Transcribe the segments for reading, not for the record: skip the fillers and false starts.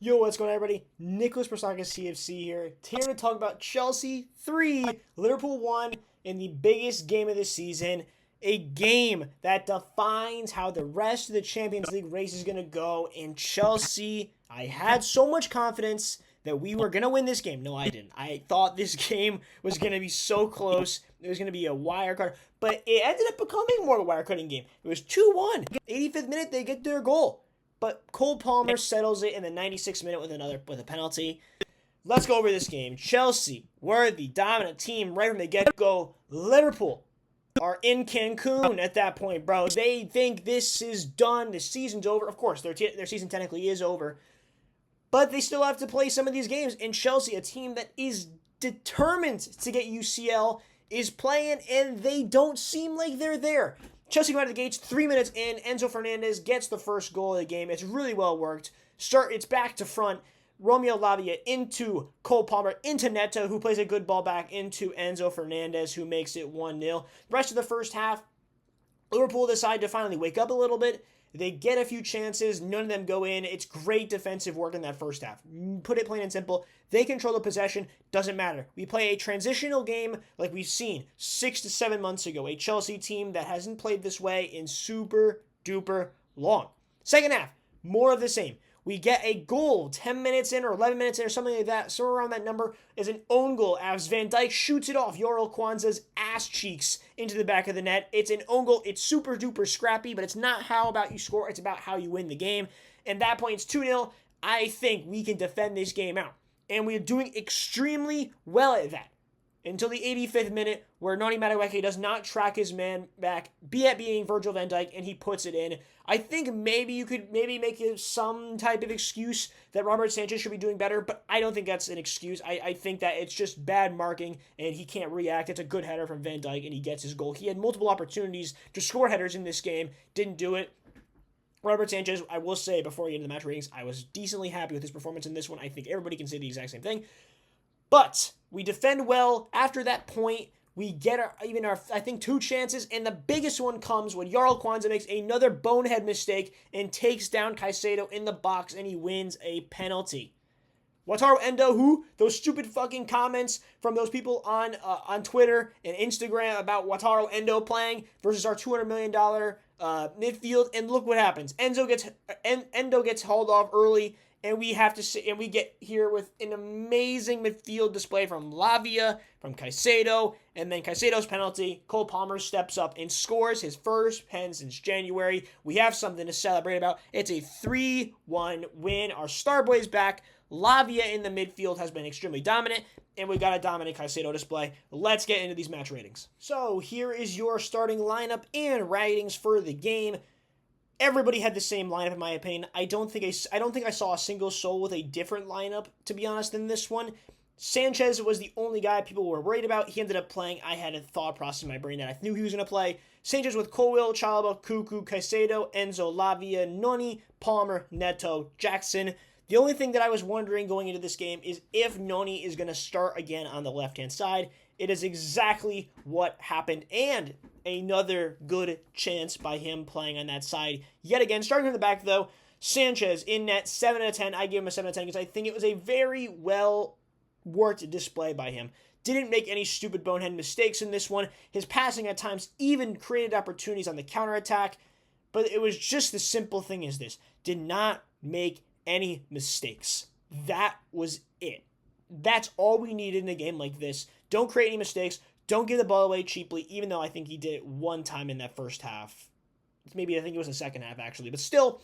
Yo, what's going on, everybody? Nicholas Persakis, CFC here to talk about Chelsea 3, Liverpool 1 in the biggest game of the season. A game that defines how the rest of the Champions League race is going to go. And Chelsea, I had so much confidence that we were going to win this game. No, I didn't. I thought this game was going to be so close. It was going to be a wire cut. But it ended up becoming more of a wire cutting game. It was 2-1. 85th minute, they get their goal. But Cole Palmer settles it in the 96th minute with a penalty. Let's go over this game. Chelsea were the dominant team right from the get-go. Liverpool are in Cancun at that point, bro. They think this is done. The season's over. Of course, their season technically is over. But they still have to play some of these games. And Chelsea, a team that is determined to get UCL, is playing, and they don't seem like they're there. Chelsea come out of the gates, 3 minutes in. Enzo Fernandez gets the first goal of the game. It's really well worked. It's back to front. Romeo Lavia into Cole Palmer, into Neto, who plays a good ball back into Enzo Fernandez, who makes it 1-0. The rest of the first half, Liverpool decide to finally wake up a little bit. They get a few chances. None of them go in. It's great defensive work in that first half. Put it plain and simple. They control the possession. Doesn't matter. We play a transitional game like we've seen 6 to 7 months ago. A Chelsea team that hasn't played this way in super duper long. Second half, more of the same. We get a goal 10 minutes in or 11 minutes in or something like that. Somewhere around that number is an own goal as Van Dijk shoots it off Yoel Kwanzaa's ass cheeks into the back of the net. It's an own goal. It's super duper scrappy, but it's not how about you score. It's about how you win the game. And that point, it's 2-0. I think we can defend this game out. And we're doing extremely well at that. Until the 85th minute, where Noni Madueke does not track his man back, being Virgil van Dijk, and he puts it in. I think maybe you could make some type of excuse that Robert Sanchez should be doing better, but I don't think that's an excuse. I think that it's just bad marking, and he can't react. It's a good header from Van Dijk, and he gets his goal. He had multiple opportunities to score headers in this game, didn't do it. Robert Sanchez, I will say, before we get into the match ratings, I was decently happy with his performance in this one. I think everybody can say the exact same thing. But we defend well. After that point, we get our I think 2 chances, and the biggest one comes when Yoel Kwanzaa makes another bonehead mistake and takes down Caicedo in the box, and he wins a penalty. Wataru Endo, those stupid fucking comments from those people on Twitter and Instagram about Wataru Endo playing versus our $200 million midfield, and look what happens. Endo gets hauled off early. And we get here with an amazing midfield display from Lavia, from Caicedo, and then Caicedo's penalty. Cole Palmer steps up and scores his first pen since January. We have something to celebrate about. It's a 3-1 win. Our star boy's back. Lavia in the midfield has been extremely dominant, and we got a dominant Caicedo display. Let's get into these match ratings. So here is your starting lineup and ratings for the game. Everybody had the same lineup, in my opinion. I don't think I saw a single soul with a different lineup, to be honest, than this one. Sanchez was the only guy people were worried about. He ended up playing. I had a thought process in my brain that I knew he was going to play. Sanchez with Colwill, Chalobah, Cuckoo, Caicedo, Enzo, Lavia, Noni, Palmer, Neto, Jackson. The only thing that I was wondering going into this game is if Noni is going to start again on the left-hand side. It is exactly what happened, and another good chance by him playing on that side. Yet again, starting from the back, though, Sanchez in net, 7 out of 10. I give him a 7 out of 10 because I think it was a very well-worked display by him. Didn't make any stupid bonehead mistakes in this one. His passing at times even created opportunities on the counterattack, but it was just the simple thing as this. Did not make any mistakes. That was it. That's all we needed in a game like this. Don't create any mistakes. Don't give the ball away cheaply, even though I think he did it one time in that first half. Maybe I think it was the second half, actually. But still,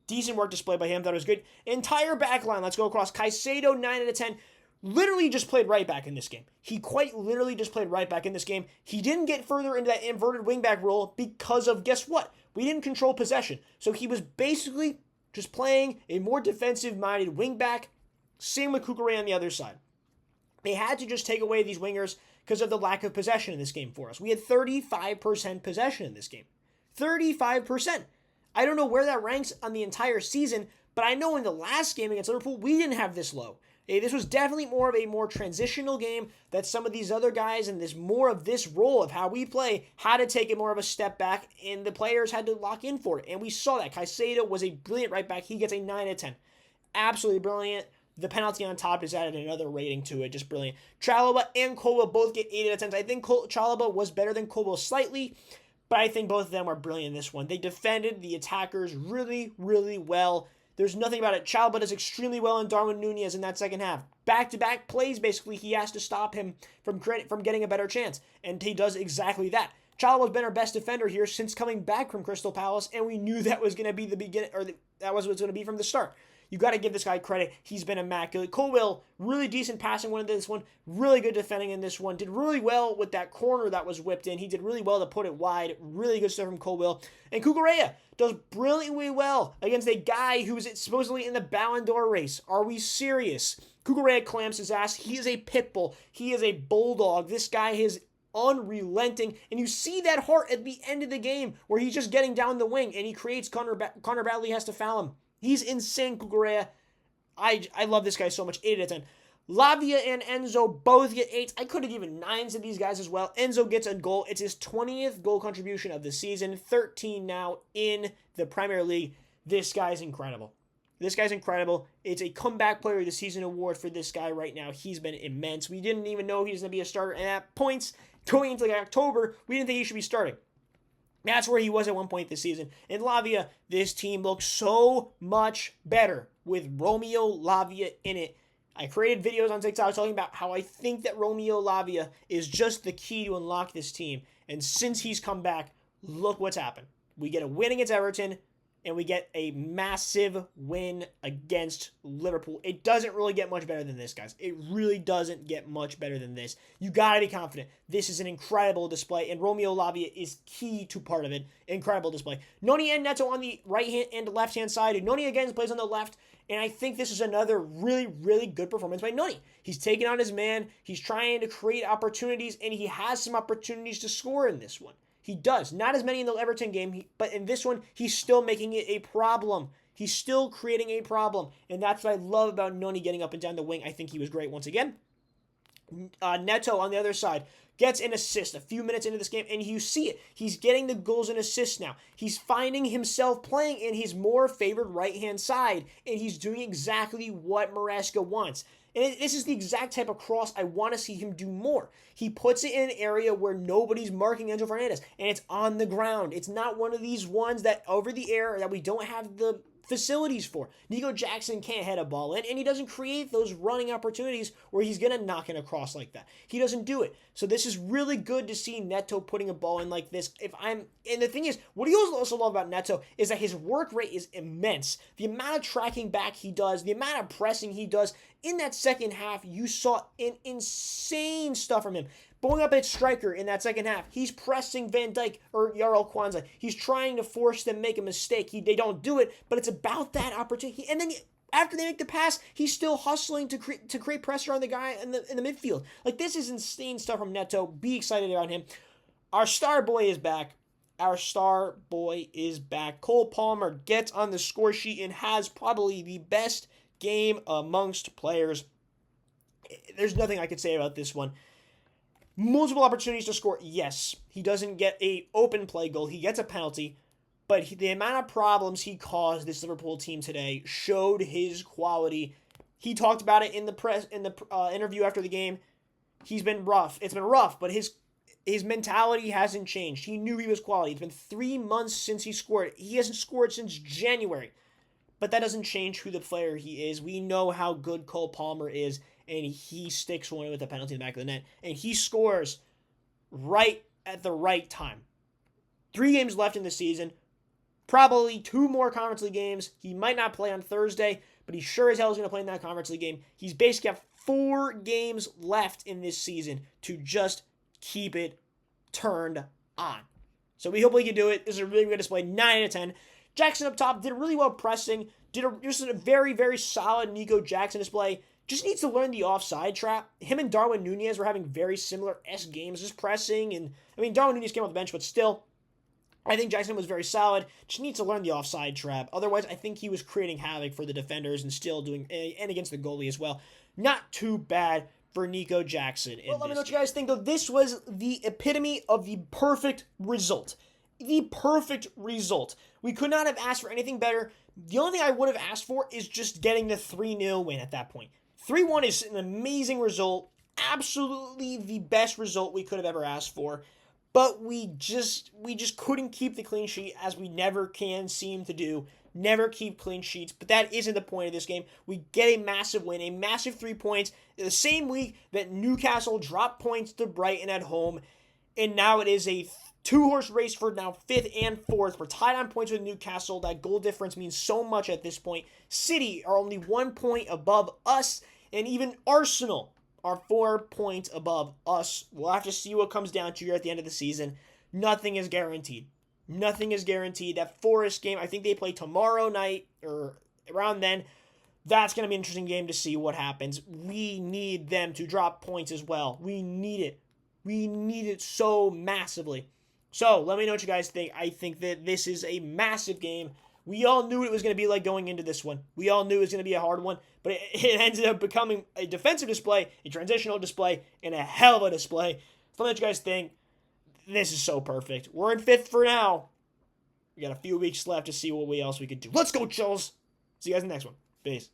decent work displayed by him. Thought it was good. Entire back line. Let's go across. Caicedo, 9 out of 10. Literally just played right back in this game. He quite literally just played right back in this game. He didn't get further into that inverted wingback role because of, guess what? We didn't control possession. So he was basically just playing a more defensive-minded wingback. Same with Cucurella on the other side. They had to just take away these wingers because of the lack of possession in this game for us. We had 35% possession in this game. 35%. I don't know where that ranks on the entire season, but I know in the last game against Liverpool, we didn't have this low. This was definitely more of a more transitional game that some of these other guys and there's more of this role of how we play had to take it more of a step back, and the players had to lock in for it. And we saw that. Caicedo was a brilliant right back. He gets a 9 out of 10. absolutely brilliant. The penalty on top just added another rating to it. Just brilliant. Chalobah and Colwell both get 8 out of 10. I think Chalobah was better than Colwell slightly, but I think both of them were brilliant in this one. They defended the attackers really, really well. There's nothing about it. Chalobah does extremely well in Darwin Nunez in that second half. Back-to-back plays, basically, he has to stop him from getting a better chance, and he does exactly that. Chalobah's been our best defender here since coming back from Crystal Palace, and we knew that was going to be the beginning, or that was what it was going to be from the start. You got to give this guy credit. He's been immaculate. Colwell, really decent passing one in this one. Really good defending in this one. Did really well with that corner that was whipped in. He did really well to put it wide. Really good stuff from Colwell. And Cucurella does brilliantly well against a guy who is supposedly in the Ballon d'Or race. Are we serious? Cucurella clamps his ass. He is a pit bull. He is a bulldog. This guy is unrelenting, and you see that heart at the end of the game where he's just getting down the wing and he creates Connor Bradley has to foul him. He's insane, Cucurella. I love this guy so much. 8 out of 10. Lavia and Enzo both get 8s. I could have given 9s to these guys as well. Enzo gets a goal. It's his 20th goal contribution of the season. 13 now in the Premier League. This guy's incredible. This guy's incredible. It's a comeback player of the season award for this guy right now. He's been immense. We didn't even know he was going to be a starter. And at points going into October, we didn't think he should be starting. That's where he was at one point this season. In Lavia, this team looks so much better with Romeo Lavia in it. I created videos on TikTok talking about how I think that Romeo Lavia is just the key to unlock this team. And since he's come back, look what's happened. We get a win against Everton, and we get a massive win against Liverpool. It doesn't really get much better than this, guys. It really doesn't get much better than this. You got to be confident. This is an incredible display, and Romeo Lavia is key to part of it. Incredible display. Noni and Neto on the right-hand and left-hand side. And Noni, again, plays on the left, and I think this is another really, really good performance by Noni. He's taking on his man. He's trying to create opportunities, and he has some opportunities to score in this one. He does. Not as many in the Everton game, but in this one, he's still making it a problem. He's still creating a problem, and that's what I love about Noni getting up and down the wing. I think he was great once again. Neto on the other side gets an assist a few minutes into this game, and you see it. He's getting the goals and assists now. He's finding himself playing in his more favored right-hand side, and he's doing exactly what Maresca wants. And this is the exact type of cross I want to see him do more. He puts it in an area where nobody's marking Enzo Fernandez, and it's on the ground. It's not one of these ones that over the air that we don't have the facilities for. Nico Jackson can't head a ball in, and he doesn't create those running opportunities where he's going to knock it across like that. He doesn't do it. So this is really good to see Neto putting a ball in like this. And the thing is, what you also love about Neto is that his work rate is immense. The amount of tracking back he does, the amount of pressing he does, in that second half, you saw insane stuff from him. Going up at striker in that second half, he's pressing Van Dijk or Jarl Kwanzaa. He's trying to force them to make a mistake. They don't do it, but it's about that opportunity. And then after they make the pass, he's still hustling to create pressure on the guy in the midfield. Like, this is insane stuff from Neto. Be excited about him. Our star boy is back. Cole Palmer gets on the score sheet and has probably the best game amongst players. There's nothing I could say about this one. Multiple opportunities to score. Yes, he doesn't get a open play goal. He gets a penalty, but the amount of problems he caused this Liverpool team today showed his quality. He talked about it in the interview after the game. He's been rough. It's been rough, but his mentality hasn't changed. He knew he was quality. It's been 3 months since he scored. He hasn't scored since January. But that doesn't change who the player he is. We know how good Cole Palmer is, and he sticks one with a penalty in the back of the net. And he scores right at the right time. 3 games left in the season. Probably 2 more Conference League games. He might not play on Thursday, but he sure as hell is going to play in that Conference League game. He's basically got 4 games left in this season to just keep it turned on. So we hope we can do it. This is a really good display. 9 out of 10. Jackson up top did really well pressing. Just a very, very solid Nico Jackson display. Just needs to learn the offside trap. Him and Darwin Nunez were having very similar-esque games, just pressing. And Darwin Nunez came off the bench, but still, I think Jackson was very solid. Just needs to learn the offside trap. Otherwise, I think he was creating havoc for the defenders and still doing, and against the goalie as well. Not too bad for Nico Jackson. Well, let me know what you guys think, though. This was the epitome of the perfect result. the perfect result. We could not have asked for anything better. The only thing I would have asked for is just getting the 3-0 win at that point. 3-1 is an amazing result. Absolutely the best result we could have ever asked for. But we just couldn't keep the clean sheet, as we never can seem to do. Never keep clean sheets. But that isn't the point of this game. We get a massive win, a massive 3 points. The same week that Newcastle dropped points to Brighton at home. And now it is a two-horse race for now 5th and 4th. We're tied on points with Newcastle. That goal difference means so much at this point. City are only 1 point above us. And even Arsenal are 4 points above us. We'll have to see what comes down to here at the end of the season. Nothing is guaranteed. Nothing is guaranteed. That Forest game, I think they play tomorrow night or around then. That's going to be an interesting game to see what happens. We need them to drop points as well. We need it. We need it so massively. So, let me know what you guys think. I think that this is a massive game. We all knew what it was going to be like going into this one. We all knew it was going to be a hard one, but it ended up becoming a defensive display, a transitional display, and a hell of a display. So, let me know what you guys think. This is so perfect. We're in 5th for now. We got a few weeks left to see what else we could do. Let's go, CHELS. See you guys in the next one. Peace.